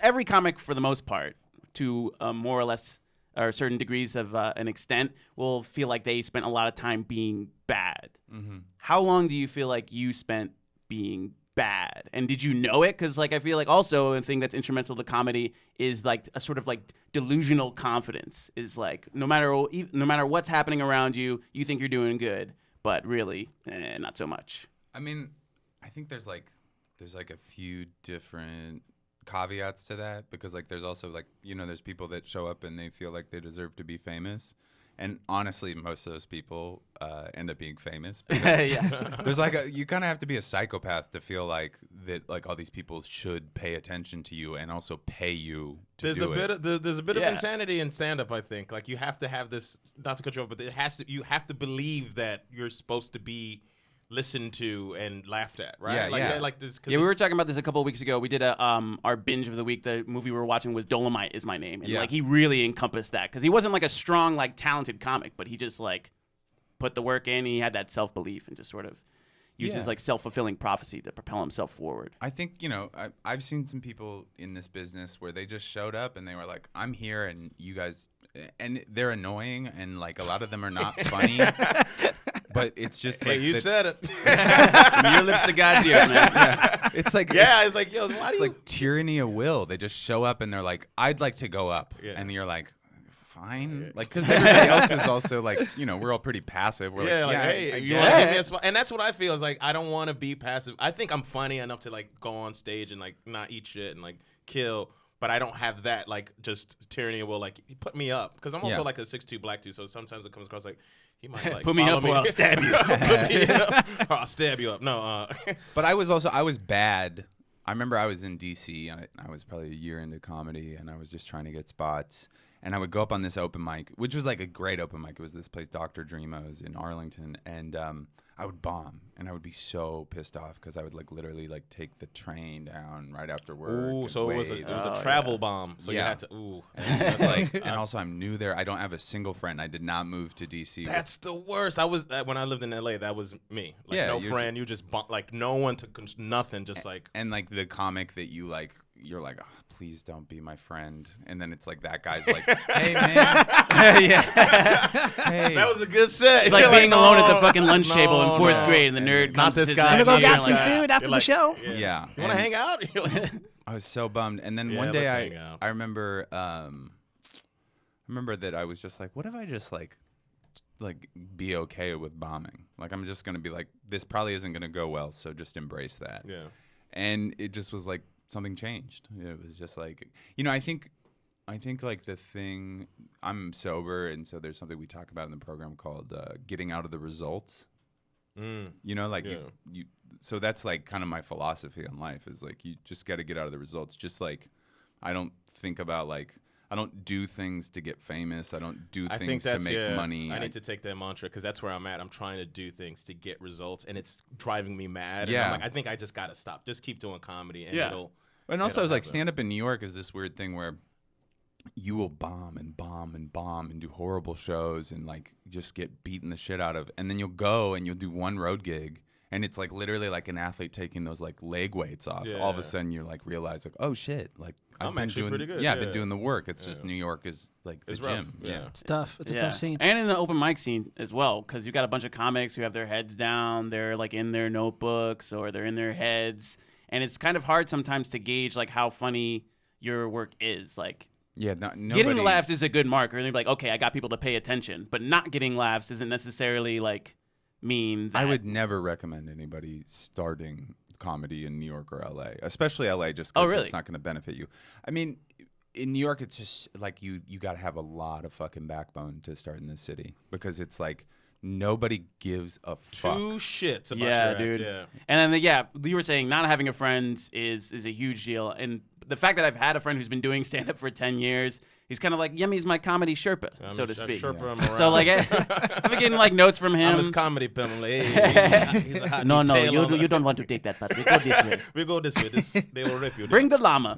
every comic for the most part, to more or less or certain degrees of an extent, will feel like they spent a lot of time being bad. Mm-hmm. How long do you feel like you spent being bad? And did you know it? Because like I feel like also a thing that's instrumental to comedy is like a sort of like delusional confidence. Is like no matter what's happening around you, you think you're doing good, but really, not so much. I mean, I think there's like a few different caveats to that, because like there's also like, you know, there's people that show up and they feel like they deserve to be famous, and honestly most of those people end up being famous. There's like you kind of have to be a psychopath to feel like that, like all these people should pay attention to you and also pay you to there's do a it. bit of insanity in stand-up, I think. Like you have to have this, not to control, but you have to believe that you're supposed to be listened to and laughed at, right? Like this. Yeah, we were talking about this a couple of weeks ago. We did our binge of the week. The movie we were watching was Dolomite Is My Name, and like he really encompassed that because he wasn't like a strong, like talented comic, but he just like put the work in. And he had that self-belief and just sort of uses like self-fulfilling prophecy to propel himself forward. I think, you know, I've seen some people in this business where they just showed up and they were like, I'm here and you guys, and they're annoying and like a lot of them are not funny. But it's just like you said it. Your lips to God's ear, man. Yeah. It's like it's like, yo, why do you? Like tyranny of will. They just show up and they're like, I'd like to go up, and you're like, fine, like because everybody else is also like, you know, we're all pretty passive. We're hey, you want to give me a spot? And that's what I feel is like, I don't want to be passive. I think I'm funny enough to like go on stage and like not eat shit and like kill. But I don't have that like just tyranny of will. Like put me up because I'm also like a 6'2" black dude. So sometimes it comes across like. He might like put me up or I'll stab you. Put me up or I'll stab you up. No. But I was bad. I remember I was in D.C. I was probably a year into comedy, and I was just trying to get spots. And I would go up on this open mic, which was like a great open mic. It was this place, Dr. Dreamos in Arlington. And I would bomb, and I would be so pissed off because I would like literally like take the train down right after work. Ooh, so it was a travel bomb. So you had to. Ooh, and it's like, and also I'm new there. I don't have a single friend. I did not move to DC. That's the worst. I was when I lived in LA. That was me. Like no friend. You just like no one to nothing. Just like and like the comic that you like. You're like, oh, please don't be my friend. And then it's like that guy's like, hey, man. Hey. That was a good set. It's like being alone at the fucking lunch table in fourth grade, and the nerd not comes this to guy. I'm going to go get some like, food after the show. Yeah. You want to hang out? I was so bummed. And then one day I remember that I was just like, what if I just like be okay with bombing? Like, I'm just going to be like, this probably isn't going to go well, so just embrace that. Yeah. And it just was like, something changed. It was just like, you know, I think like the thing, I'm sober, and so there's something we talk about in the program called getting out of the results. You know, like you so that's like kind of my philosophy on life is like, you just got to get out of the results. Just like, I don't think about like, I don't do things to get famous. I don't do things to make money. I need to take that mantra because that's where I'm at. I'm trying to do things to get results, and it's driving me mad. And I'm like, I think I just got to stop. Just keep doing comedy, and And also, like, stand-up in New York is this weird thing where you will bomb and bomb and bomb and do horrible shows and, like, just get beaten the shit out of. And then you'll go and you'll do one road gig, and it's, like, literally like an athlete taking those, like, leg weights off. Yeah. All of a sudden, you, like, realize, like, oh, shit. Like, I'm actually pretty good. Yeah, I've been doing the work. It's just New York is, like, the gym. Yeah. It's tough. It's a tough scene. And in the open mic scene as well, because you've got a bunch of comics who have their heads down. They're, like, in their notebooks or they're in their heads. And it's kind of hard sometimes to gauge like how funny your work is. Like, getting laughs is a good marker, and they're like, okay, I got people to pay attention. But not getting laughs isn't necessarily like mean that. I would never recommend anybody starting comedy in New York or LA, especially LA, just because it's not going to benefit you. I mean, in New York, it's just like you got to have a lot of fucking backbone to start in this city because it's like. Nobody gives a fuck. Two shits about your act. Dude. Yeah. And then, you were saying not having a friend is a huge deal. And the fact that I've had a friend who's been doing stand-up for 10 years, he's kind of like, Yemi's my comedy Sherpa, so to speak. So, like, I've been getting, like, notes from him. I'm his comedy pimp. Like, hey, he's a hot no, you don't want to take that path. We go this way. We go this way. They will rip you. Bring the llama.